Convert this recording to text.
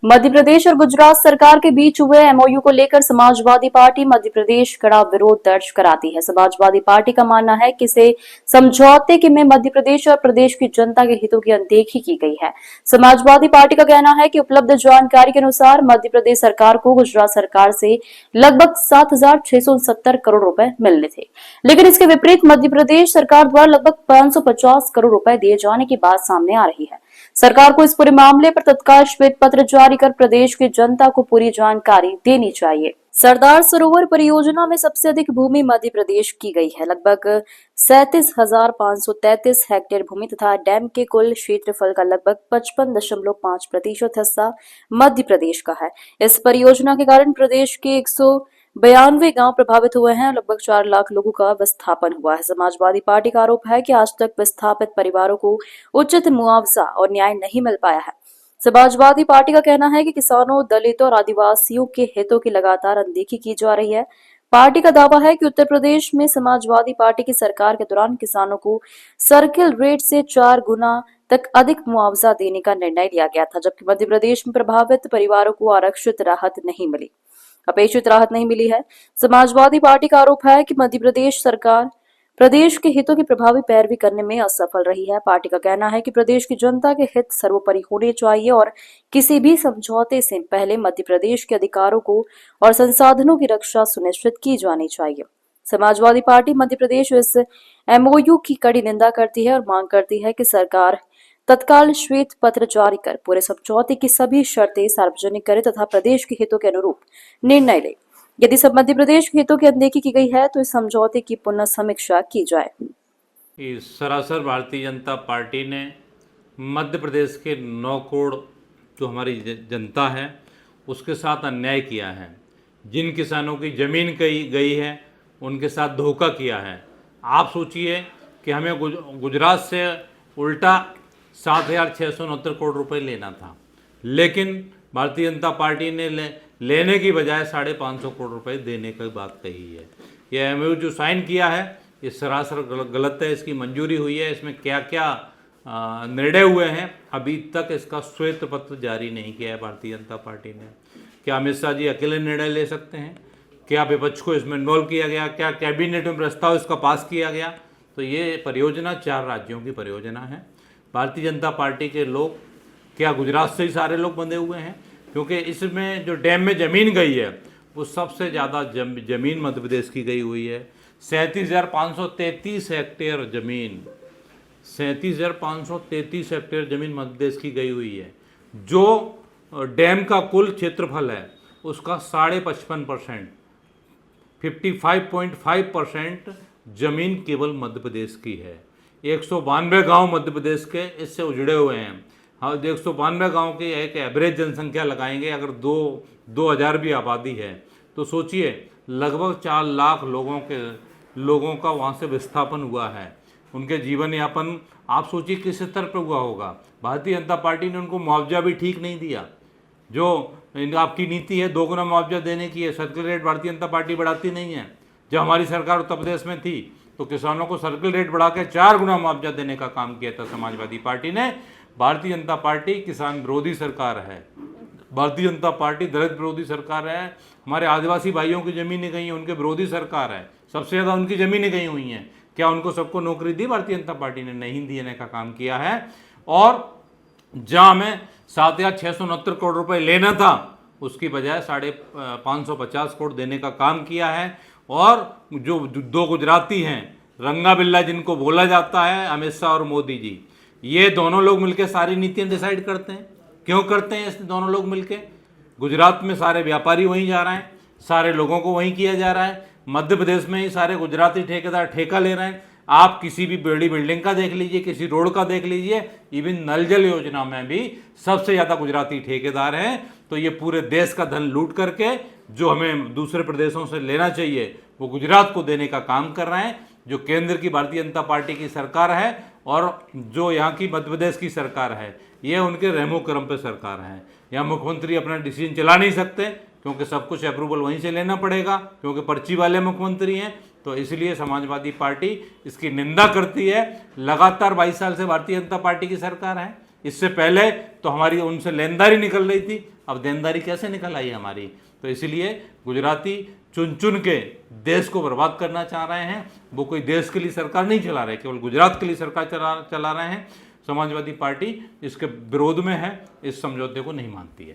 मध्य प्रदेश और गुजरात सरकार के बीच हुए एमओयू को लेकर समाजवादी पार्टी मध्य प्रदेश कड़ा विरोध दर्ज कराती है। समाजवादी पार्टी का मानना है कि इसे समझौते के में मध्य प्रदेश और प्रदेश की जनता के हितों की अनदेखी की गई है। समाजवादी पार्टी का कहना है कि उपलब्ध जानकारी के अनुसार मध्य प्रदेश सरकार को गुजरात सरकार से लगभग 7,669 करोड़ रुपए मिलने थे, लेकिन इसके विपरीत मध्य प्रदेश सरकार द्वारा लगभग 550 करोड़ रुपए दिए जाने की बात सामने आ रही है। सरकार को इस पूरे मामले पर तत्काल श्वेत पत्र जारी कर प्रदेश की जनता को पूरी जानकारी देनी चाहिए। सरदार सरोवर परियोजना में सबसे अधिक भूमि मध्य प्रदेश की गई है, लगभग 37,533 हेक्टेयर भूमि तथा डैम के कुल क्षेत्रफल का लगभग 55.5% हिस्सा मध्य प्रदेश का है। इस परियोजना के कारण प्रदेश के 192 गांव प्रभावित हुए हैं। लगभग 4 लाख लोगों का विस्थापन हुआ है। समाजवादी पार्टी का आरोप है कि आज तक विस्थापित परिवारों को उचित मुआवजा और न्याय नहीं मिल पाया है। समाजवादी पार्टी का कहना है कि किसानों, दलितों और आदिवासियों के हितों की लगातार अनदेखी की जा रही है। पार्टी का दावा है कि उत्तर प्रदेश में समाजवादी पार्टी की सरकार के दौरान किसानों को सर्किल रेट से 4 गुना तक अधिक मुआवजा देने का निर्णय लिया गया था, जबकि मध्य प्रदेश में प्रभावित परिवारों को आरक्षित राहत नहीं मिली, अपेक्षित राहत नहीं मिली है। समाजवादी पार्टी का आरोप है कि मध्य प्रदेश सरकार प्रदेश के हितों की प्रभावी पैरवी करने में असफल रही है। पार्टी का कहना है कि प्रदेश की जनता के हित सर्वोपरि होने चाहिए और किसी भी समझौते से पहले मध्य प्रदेश के अधिकारों को और संसाधनों की रक्षा सुनिश्चित की जानी चाहिए। समाजवादी पार्टी मध्य प्रदेश इस एमओयू की कड़ी निंदा करती है और मांग करती है कि सरकार तत्काल श्वेत पत्र जारी कर पूरे समझौते की सभी शर्तें सार्वजनिक करे तथा प्रदेश के हितों के अनुरूप निर्णय ले। यदि सब मध्य प्रदेश के हितों की अनदेखी की गई है तो इस समझौते की पुनः समीक्षा की जाए। सरासर भारतीय जनता पार्टी ने मध्य प्रदेश के 9 करोड़ जो हमारी जनता है उसके साथ अन्याय किया है। जिन किसानों की ज़मीन गई है उनके साथ धोखा किया है। आप सोचिए कि हमें गुजरात से उल्टा 7,669 करोड़ रुपए लेना था, लेकिन भारतीय जनता पार्टी ने लेने की बजाय 550 करोड़ रुपए देने की बात कही है। यह एमओयू जो साइन किया है ये सरासर गलत है। इसकी मंजूरी हुई है, इसमें क्या क्या निर्णय हुए हैं अभी तक इसका श्वेत पत्र जारी नहीं किया है भारतीय जनता पार्टी ने। क्या अमित शाह जी अकेले निर्णय ले सकते हैं? क्या विपक्ष को इसमें इन्वॉल्व किया गया? क्या कैबिनेट में प्रस्ताव इसका पास किया गया? तो ये परियोजना 4 राज्यों की परियोजना है। भारतीय जनता पार्टी के लोग क्या गुजरात से ही सारे लोग बंधे हुए हैं? क्योंकि इसमें जो डैम में ज़मीन गई है वो सबसे ज़्यादा ज़मीन मध्य प्रदेश की गई हुई है। 37,533 हेक्टेयर ज़मीन 37,533 हेक्टेयर ज़मीन मध्य प्रदेश की गई हुई है। जो डैम का कुल क्षेत्रफल है उसका 55%, 55.5% ज़मीन केवल मध्य प्रदेश की है। 192 गांव मध्य प्रदेश के इससे उजड़े हुए हैं। हाँ, 192 गांव की एक एवरेज जनसंख्या लगाएंगे, अगर 2,000 भी आबादी है तो सोचिए लगभग 4 लाख लोगों का वहाँ से विस्थापन हुआ है। उनके जीवन यापन आप सोचिए किस स्तर पर हुआ होगा। भारतीय जनता पार्टी ने उनको मुआवजा भी ठीक नहीं दिया। जो आपकी नीति है 2 गुना मुआवजा देने की है, circle rate Bharatiya Janata party बढ़ाती नहीं है। जब हमारी सरकार उत्तर प्रदेश में थी तो किसानों को सर्किल रेट बढ़ा के 4 गुना मुआवजा देने का काम किया था समाजवादी पार्टी ने। भारतीय जनता पार्टी किसान विरोधी सरकार है, भारतीय जनता पार्टी दलित विरोधी सरकार है, हमारे आदिवासी भाइयों की ज़मीनें गई हैं उनके विरोधी सरकार है, सबसे ज़्यादा उनकी ज़मीनें गई हुई हैं। क्या उनको सबको नौकरी दी भारतीय जनता पार्टी ने? नहीं देने का काम किया है। और जहाँ हमें 7,669 करोड़ रुपए लेना था उसकी बजाय 550 करोड़ देने का काम किया है। और जो 2 गुजराती हैं रंगा बिल्ला जिनको बोला जाता है, अमित शाह और मोदी जी, ये दोनों लोग मिलकर सारी नीतियाँ डिसाइड करते हैं। क्यों करते हैं? इस दोनों लोग मिलकर गुजरात में सारे व्यापारी वहीं जा रहे हैं, सारे लोगों को वहीं किया जा रहा है। मध्य प्रदेश में ही सारे गुजराती ठेकेदार ठेका ले रहे हैं। आप किसी भी बड़ी बिल्डिंग का देख लीजिए, किसी रोड का देख लीजिए, इवन नल जल योजना में भी सबसे ज़्यादा गुजराती ठेकेदार हैं। तो ये पूरे देश का धन लूट करके जो हमें दूसरे प्रदेशों से लेना चाहिए वो गुजरात को देने का काम कर रहे हैं। जो केंद्र की भारतीय जनता पार्टी की सरकार है और जो यहाँ की मध्य प्रदेश की सरकार है ये उनके रहमो करम पे सरकार है। यहाँ मुख्यमंत्री अपना डिसीजन चला नहीं सकते क्योंकि सब कुछ अप्रूवल वहीं से लेना पड़ेगा, क्योंकि पर्ची वाले मुख्यमंत्री हैं। तो इसलिए समाजवादी पार्टी इसकी निंदा करती है। लगातार 22 साल से भारतीय जनता पार्टी की सरकार है, इससे पहले तो हमारी उनसे लेनदारी निकल रही थी, अब देनदारी कैसे निकल आई हमारी। तो इसलिए गुजराती चुन चुन के देश को बर्बाद करना चाह रहे हैं। वो कोई देश के लिए सरकार नहीं चला रहे, केवल गुजरात के लिए सरकार चला रहे हैं। समाजवादी पार्टी इसके विरोध में है, इस समझौते को नहीं मानती है।